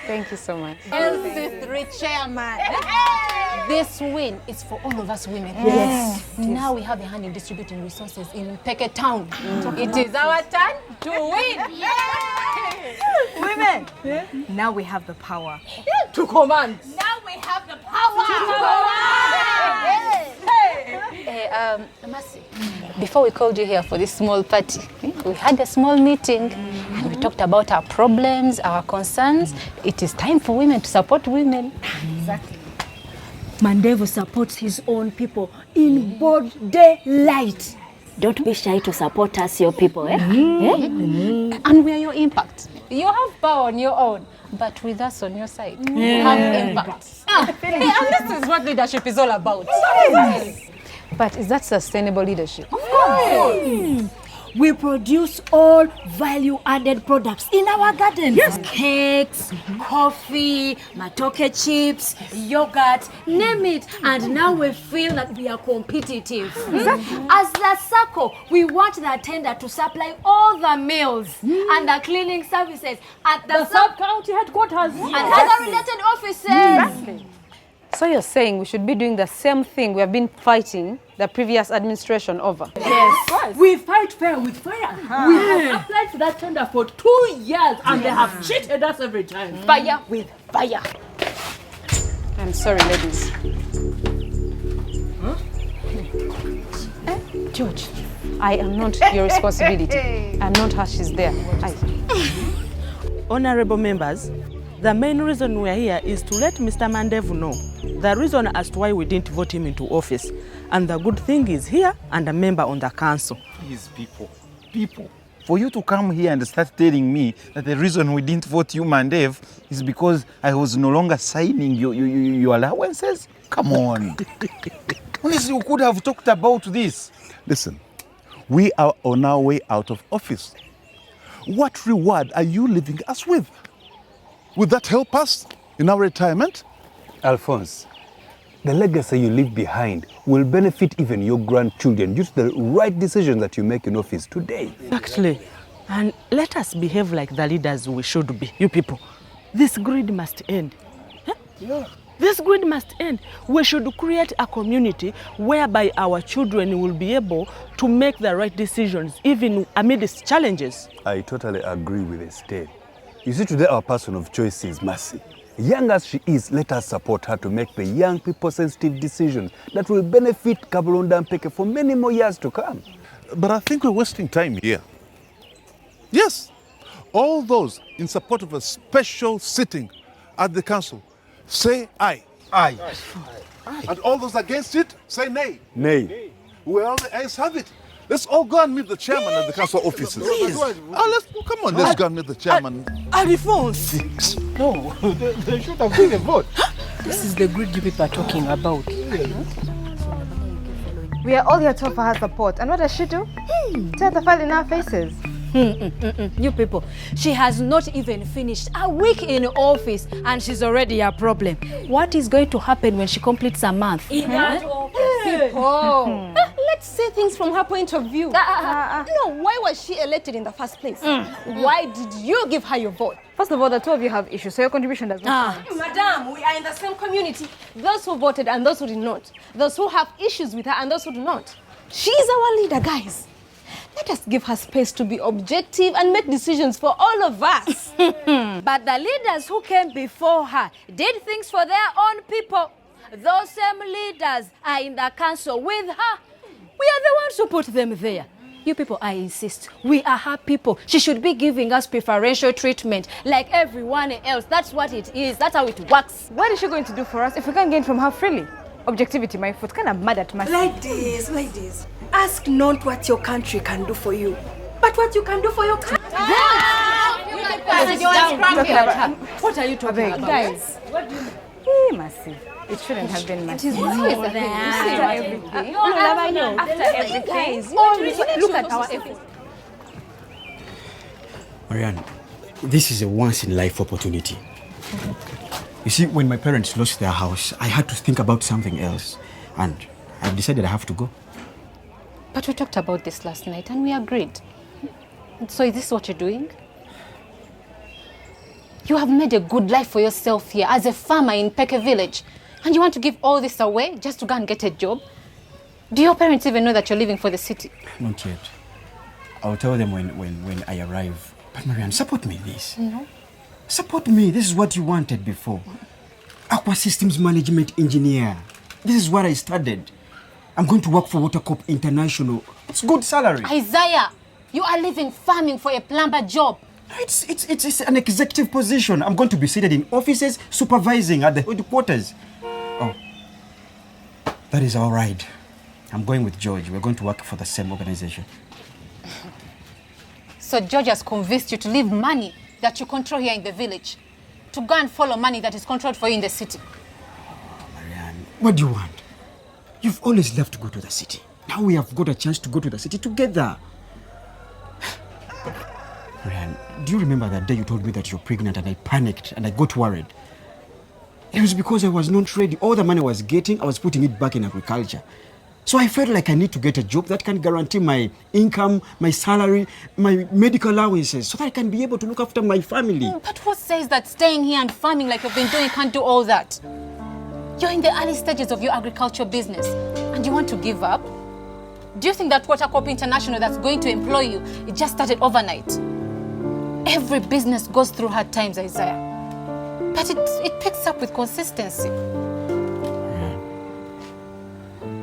Thank you so much. LC3 chairman. This win is for all of us women. Yes. Now we have a hand in distributing resources in Mpeke town. It is our turn to win. Women, now we have the power. To command. Now we have the power to command. Mercy, before we called you here for this small party, we had a small meeting and we talked about our problems, our concerns. It is time for women to support women. Exactly. Mandevu supports his own people in broad daylight. Don't be shy to support us, your people, eh? And we are your impact. You have power on your own, but with us on your side, you have impact. And this is what leadership is all about. Yes. But is that sustainable leadership? Of course. We produce all value-added products in our garden. Yes. Cakes, coffee, matoke chips, yogurt, name it. And now we feel that we are competitive. As the circle, we want the tender to supply all the meals and the cleaning services at the sub-county headquarters and other related offices. Exactly. So you're saying we should be doing the same thing we have been fighting the previous administration over? Yes. We fight fire with fire. We have applied for that tender for 2 years and they have cheated us every time. Fire with fire. I'm sorry, ladies. George, I am not your responsibility. I'm not her, she's there. Honorable members, the main reason we are here is to let Mr. Mandevu know the reason as to why we didn't vote him into office. And the good thing is here and a member on the council. Please, people, for you to come here and start telling me that the reason we didn't vote you, Mandev, is because I was no longer signing your allowances? Come on. Honestly, you could have talked about this. Listen, we are on our way out of office. What reward are you leaving us with? Will that help us in our retirement? Alphonse, the legacy you leave behind will benefit even your grandchildren due to the right decisions that you make in office today. Exactly. And let us behave like the leaders we should be, you people. This greed must end. Yeah. This greed must end. We should create a community whereby our children will be able to make the right decisions even amidst challenges. I totally agree with Estelle. You see, today our person of choice is Mercy. Young as she is, let us support her to make the young people sensitive decisions that will benefit Kabulonda Mpeke for many more years to come. But I think we're wasting time here. Yes, all those in support of a special sitting at the council, say aye. Aye. And all those against it, say nay. Nay. Well, the ayes have it. Let's all go and meet the chairman at the council offices. Please. Come on, let's go and meet the chairman. Alphonse! No, they should have been a vote. This is the greed you people are talking about. We are all here to offer her support. And what does she do? Tear the file in our faces. You people, she has not even finished a week in office and she's already a problem. What is going to happen when she completes a month? In that office. People. Let's see things from her point of view. No, why was she elected in the first place? Why did you give her your vote? First of all, the two of you have issues, so your contribution does not count. Madam, we are in the same community. Those who voted and those who did not. Those who have issues with her and those who do not. She is our leader, guys. Let us give her space to be objective and make decisions for all of us. But the leaders who came before her did things for their own people. Those same leaders are in the council with her. We are the ones who put them there. You people, I insist, we are her people. She should be giving us preferential treatment like everyone else. That's what it is. That's how it works. What is she going to do for us if we can't gain from her freely? Objectivity, my foot. Kind of mad at myself. Ladies, ask not what your country can do for you, but what you can do for your country. What are you talking about? Guys, what do you mean? Mercy. It shouldn't have been Mercy. After everything. After everything. Look at our efforts. Marianne, this is a once-in-life opportunity. You see, when my parents lost their house, I had to think about something else. And I've decided I have to go. But we talked about this last night and we agreed. So is this what you're doing? You have made a good life for yourself here as a farmer in Mpeke village. And you want to give all this away just to go and get a job? Do your parents even know that you're leaving for the city? Not yet. I'll tell them when I arrive. But Marianne, support me this. No. Support me. This is what you wanted before. Aqua Systems Management Engineer. This is what I studied. I'm going to work for Watercorp International. It's good salary. Isaiah, you are leaving farming for a plumber job. It's an executive position. I'm going to be seated in offices supervising at the headquarters. Oh, that is all right. I'm going with George. We're going to work for the same organization. So George has convinced you to leave money that you control here in the village to go and follow money that is controlled for you in the city. Marianne, what do you want? You've always loved to go to the city. Now we have got a chance to go to the city together. Marianne, do you remember that day you told me that you're pregnant and I panicked and I got worried? It was because I was not ready. All the money I was getting, I was putting it back in agriculture. So I felt like I need to get a job that can guarantee my income, my salary, my medical allowances, so that I can be able to look after my family. But who says that staying here and farming like you've been doing can't do all that? You're in the early stages of your agricultural business and you want to give up? Do you think that Watercorp International that's going to employ you, it just started overnight? Every business goes through hard times, Isaiah. But it picks up with consistency.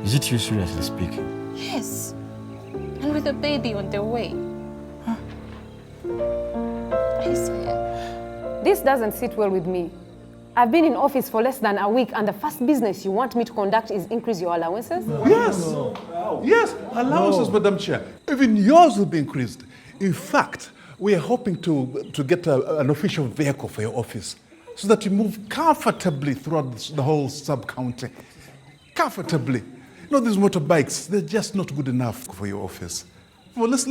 Is it you seriously speaking? Yes. And with a baby on the way. Isaiah. This doesn't sit well with me. I've been in office for less than a week and the first business you want me to conduct is increase your allowances? Yes. Yes, allowances, Madam Chair. Even yours will be increased. In fact, we are hoping to get an official vehicle for your office so that you move comfortably throughout the whole sub-county. Comfortably. You know, these motorbikes, they're just not good enough for your office. Well, let's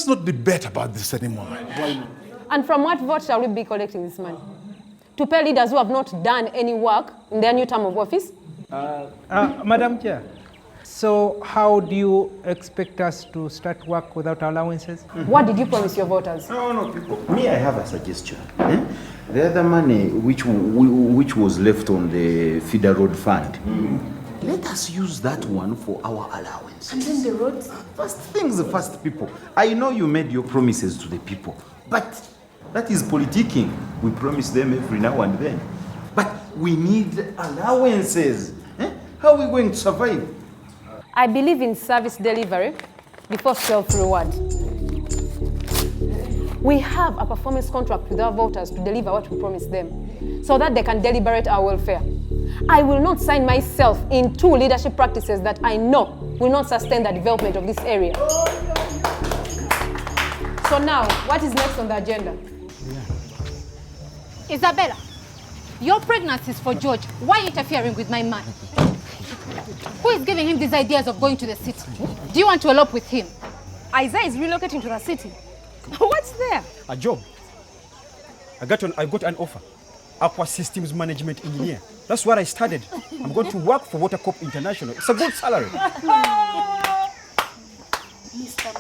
not debate about this anymore. And from what vote shall we be collecting this money? To pay leaders who have not done any work in their new term of office? Madam Chair, so how do you expect us to start work without allowances? What did you promise your voters? No, people. Me, I have a suggestion. The other money which was left on the feeder road fund, let us use that one for our allowance. And then the roads? First things first, people. I know you made your promises to the people, but that is politicking. We promise them every now and then. But we need allowances. How are we going to survive? I believe in service delivery before self-reward. We have a performance contract with our voters to deliver what we promise them so that they can deliberate our welfare. I will not sign myself into leadership practices that I know will not sustain the development of this area. So now, what is next on the agenda? Isabella, your pregnancy is for George. Why are you interfering with my man? Who is giving him these ideas of going to the city? Do you want to elope with him? Isaiah is relocating to the city. What's there? A job. I got an offer. Aqua Systems Management Engineer. That's what I studied. I'm going to work for Watercorp International. It's a good salary. Mr.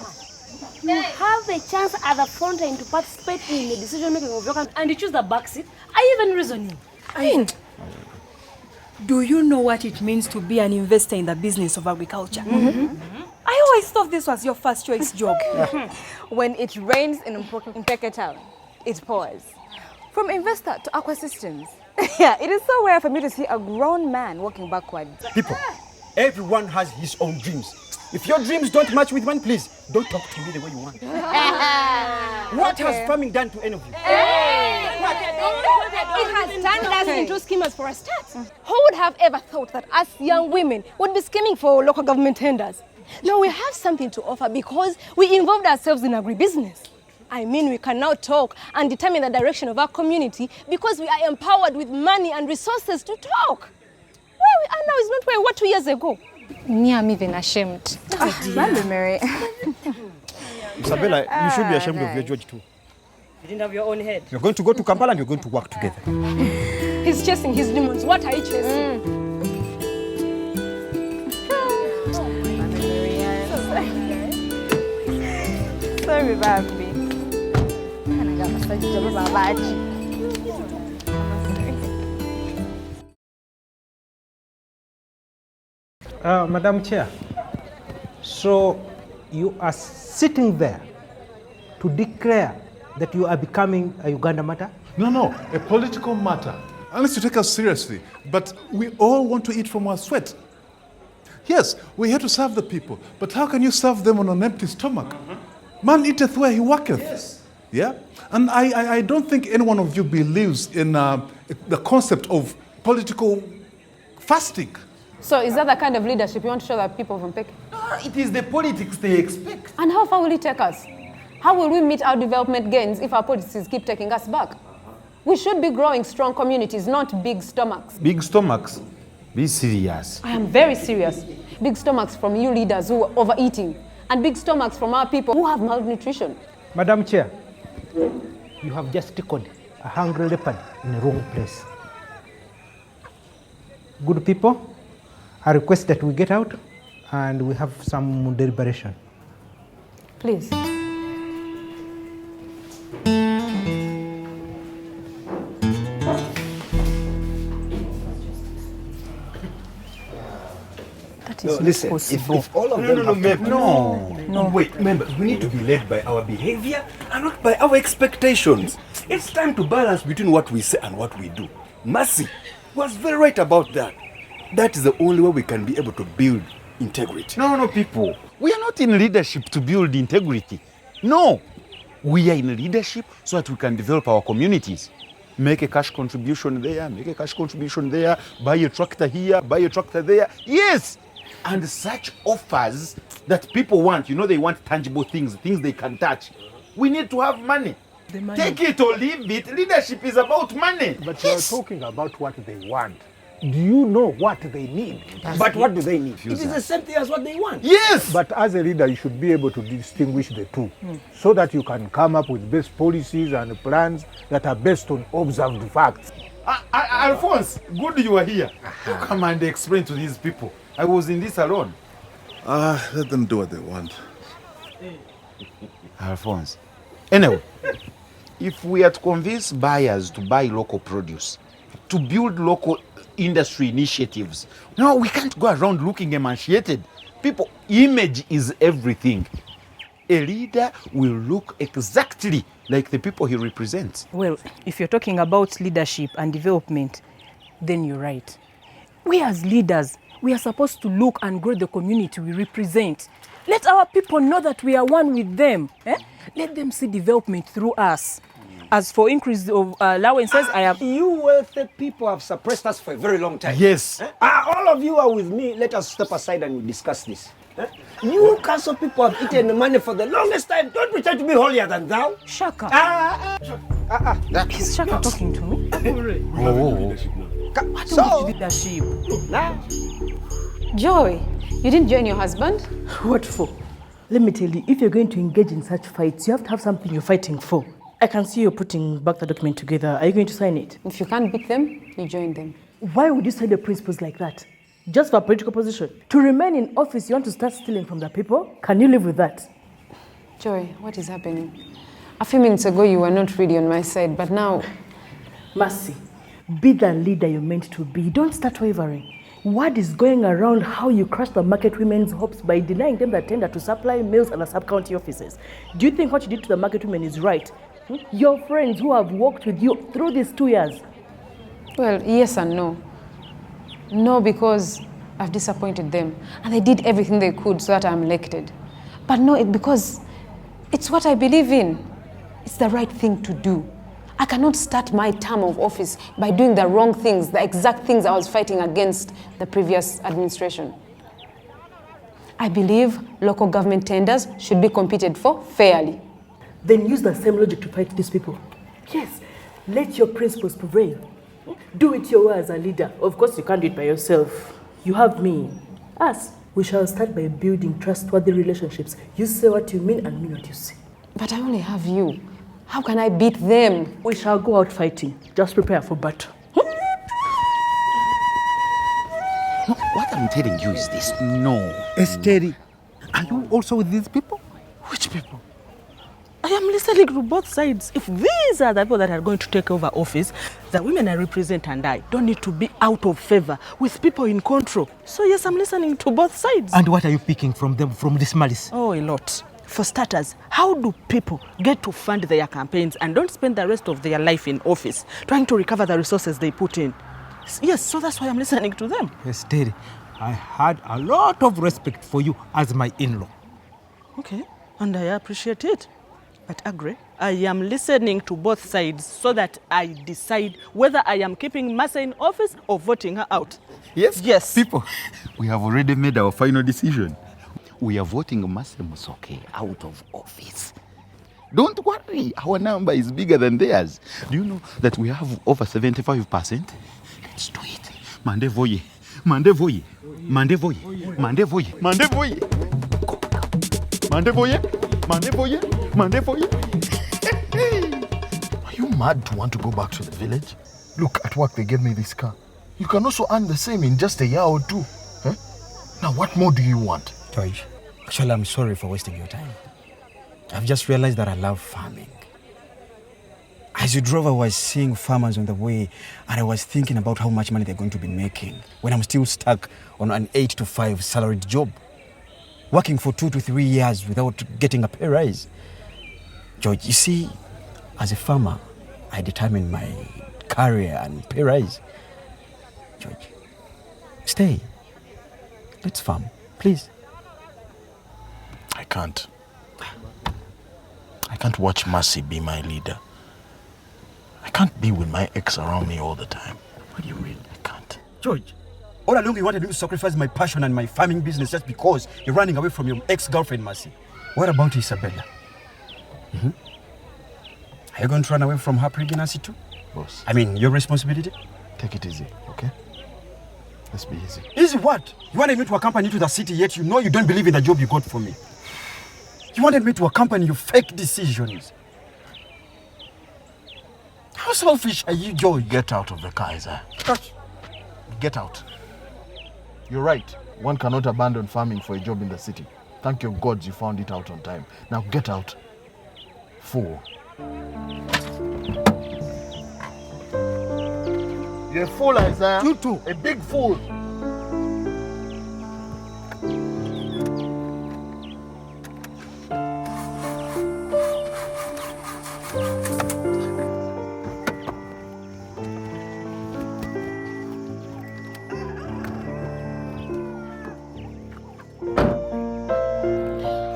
Man, you have a chance at the front end to participate in the decision making of your country and you choose the back seat. Are you even reasoning? Do you know what it means to be an investor in the business of agriculture? I always thought this was your first choice job. When it rains in Mpeke town, it pours. From investor to Aqua Systems. Yeah, it is so rare for me to see a grown man walking backwards. People, everyone has his own dreams. If your dreams don't match with mine, please, don't talk to me the way you want. What has farming done to any of you? It has turned us into schemers for a start. Who would have ever thought that us young women would be scheming for local government tenders? Now we have something to offer because we involved ourselves in agribusiness. I mean, we can now talk and determine the direction of our community because we are empowered with money and resources to talk. Where we are now is not where we were 2 years ago. Me, I'm even ashamed. Mary. Isabella, you should be ashamed of your George too. You didn't have your own head. You're going to go to Kampala and you're going to work together. He's chasing his demons. What are you chasing? Sorry, Bambi. abasajja baba abaaki. Madam Chair, so you are sitting there to declare that you are becoming a Uganda matter? No, a political matter. Unless you take us seriously. But we all want to eat from our sweat. Yes, we're here to serve the people. But how can you serve them on an empty stomach? Man eateth where he worketh. Yes. Yeah? And I don't think any one of you believes in the concept of political fasting. So is that the kind of leadership you want to show the people of Mpeke? It is the politics they expect. And how far will it take us? How will we meet our development gains if our policies keep taking us back? We should be growing strong communities, not big stomachs. Big stomachs. Be serious. I am very serious. Big stomachs from you leaders who are overeating, and big stomachs from our people who have malnutrition. Madam Chair, you have just tickled a hungry leopard in the wrong place. Good people, I request that we get out and we have some deliberation. Please. No, listen, if all of them No, wait, members, we need to be led by our behavior and not by our expectations. It's time to balance between what we say and what we do. Mercy was very right about that. That is the only way we can be able to build integrity. No, people. We are not in leadership to build integrity. No. We are in leadership so that we can develop our communities. Make a cash contribution there, make a cash contribution there, buy a tractor here, buy a tractor there. Yes. And such offers that people want, they want tangible things they can touch. We need to have money. Take it or leave it. Leadership is about money. But you are talking about what they want. Do you know what they need? But what do they need? It is the same thing as what they want. Yes! But as a leader, you should be able to distinguish the two so that you can come up with best policies and plans that are based on observed facts. Alphonse, good you are here. You come and explain to these people. I was in this alone. Let them do what they want. Alphonse. Anyway, if we are to convince buyers to buy local produce, to build local industry initiatives, no, we can't go around looking emaciated. People, image is everything. A leader will look exactly like the people he represents. Well, if you're talking about leadership and development, then you're right. We as leaders, we are supposed to look and grow the community we represent. Let our people know that we are one with them. Let them see development through us. As for increase of allowances, You wealthy people have suppressed us for a very long time. Yes. All of you are with me. Let us step aside and we discuss this. You council people have eaten the money for the longest time. Don't pretend to be holier than thou. Shaka. Is Shaka talking to me? So, leadership. Joy, you didn't join your husband? What for? Let me tell you, if you're going to engage in such fights, you have to have something you're fighting for. I can see you're putting back the document together. Are you going to sign it? If you can't beat them, you join them. Why would you sign the principles like that? Just for a political position? To remain in office, you want to start stealing from the people? Can you live with that? Joy, what is happening? A few minutes ago, you were not really on my side, but now... Mercy, be the leader you're meant to be. Don't start wavering. Word is going around how you crushed the market women's hopes by denying them the tender to supply meals at the sub-county offices. Do you think what you did to the market women is right? Your friends who have worked with you through these 2 years. Well, yes and no. No, because I've disappointed them. And they did everything they could so that I'm elected. But no, because it's what I believe in. It's the right thing to do. I cannot start my term of office by doing the wrong things, the exact things I was fighting against the previous administration. I believe local government tenders should be competed for fairly. Then use the same logic to fight these people. Yes, let your principles prevail. Do it your way as a leader. Of course, you can't do it by yourself. You have me. Us, we shall start by building trustworthy relationships. You say what you mean and mean what you say. But I only have you. How can I beat them? We shall go out fighting. Just prepare for battle. No, what I'm telling you is this. No. Esteri, are you also with these people? Which people? I am listening to both sides. If these are the people that are going to take over office, the women I represent and I don't need to be out of favor with people in control. So yes, I'm listening to both sides. And what are you picking from them, from this malice? Oh, a lot. For starters, how do people get to fund their campaigns and don't spend the rest of their life in office trying to recover the resources they put in? Yes, so that's why I'm listening to them. Yes, Terry, I had a lot of respect for you as my in-law. Okay, and I appreciate it. But Agre, I am listening to both sides so that I decide whether I am keeping Masa in office or voting her out. Yes? Yes. People, we have already made our final decision. We are voting Masa Musoke out of office. Don't worry, our number is bigger than theirs. Do you know that we have over 75%? Let's do it. Mande voye, mande voye, mande voye, mande voye, mande voye. Mande voye, mande voye, mande voye. Are you mad to want to go back to the village? Look, at work they gave me this car. You can also earn the same in just a year or two. Huh? Now what more do you want? George, actually I'm sorry for wasting your time. I've just realized that I love farming. As you drove, I was seeing farmers on the way, and I was thinking about how much money they're going to be making when I'm still stuck on an 8 to 5 salaried job, working for 2 to 3 years without getting a pay rise. George, you see, as a farmer, I determine my career and pay rise. George, stay. Let's farm, please. I can't. I can't watch Mercy be my leader. I can't be with my ex around me all the time. What do you mean? I can't. George, all along you wanted me to sacrifice my passion and my farming business just because you're running away from your ex-girlfriend, Mercy. What about Isabella? Mm-hmm. Are you going to run away from her pregnancy too? Boss. I mean, your responsibility? Take it easy, okay? Let's be easy. Easy what? You wanted me to accompany you to the city, yet you know you don't believe in the job you got for me. You wanted me to accompany your fake decisions. How selfish are you, George? Get out of the car, Isaiah. Get out. You're right. One cannot abandon farming for a job in the city. Thank your gods you found it out on time. Now get out. Fool. You're a fool, Isaiah. You too. A big fool.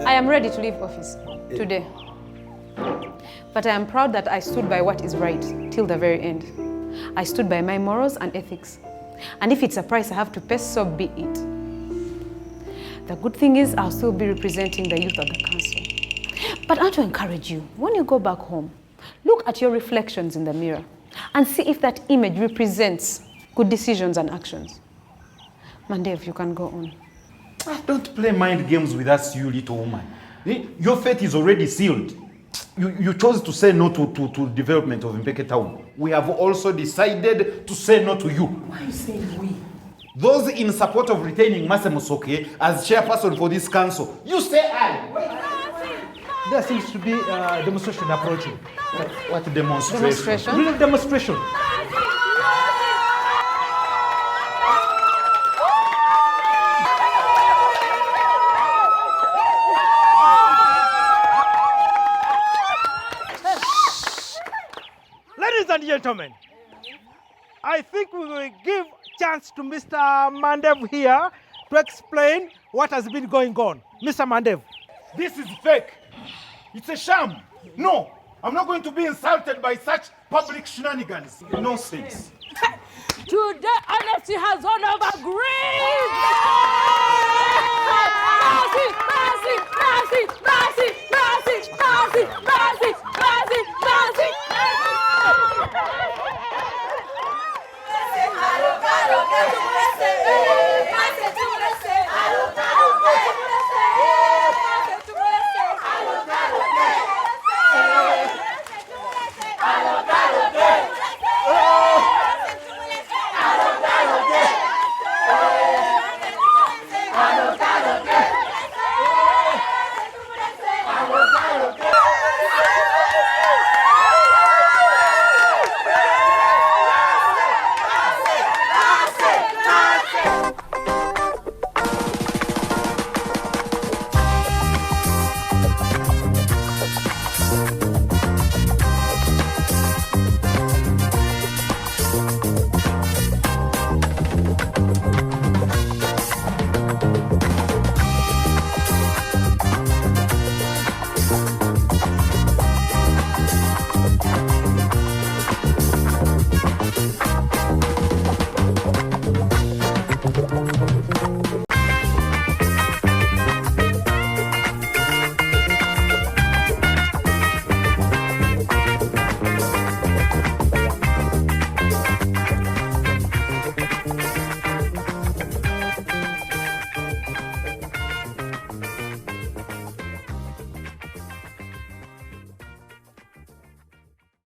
I am ready to leave office today. But I am proud that I stood by what is right till the very end. I stood by my morals and ethics. And if it's a price I have to pay, so be it. The good thing is I'll still be representing the youth of the council. But I want to encourage you, when you go back home, look at your reflections in the mirror and see if that image represents good decisions and actions. Mandev, you can go on. Don't play mind games with us, you little woman. Your fate is already sealed. You chose to say no to development of Mpeke town. We have also decided to say no to you. Why are you saying we? Those in support of retaining Masa Musoke as chairperson for this council, you say I. There seems to be a demonstration approaching. What demonstration? Demonstration? Real demonstration. Ladies and gentlemen, I think we will give chance to Mr. Mandev here to explain what has been going on. Mr. Mandev. This is fake. It's a sham. No, I'm not going to be insulted by such public shenanigans. Nonsense. Today, honesty has won over greed.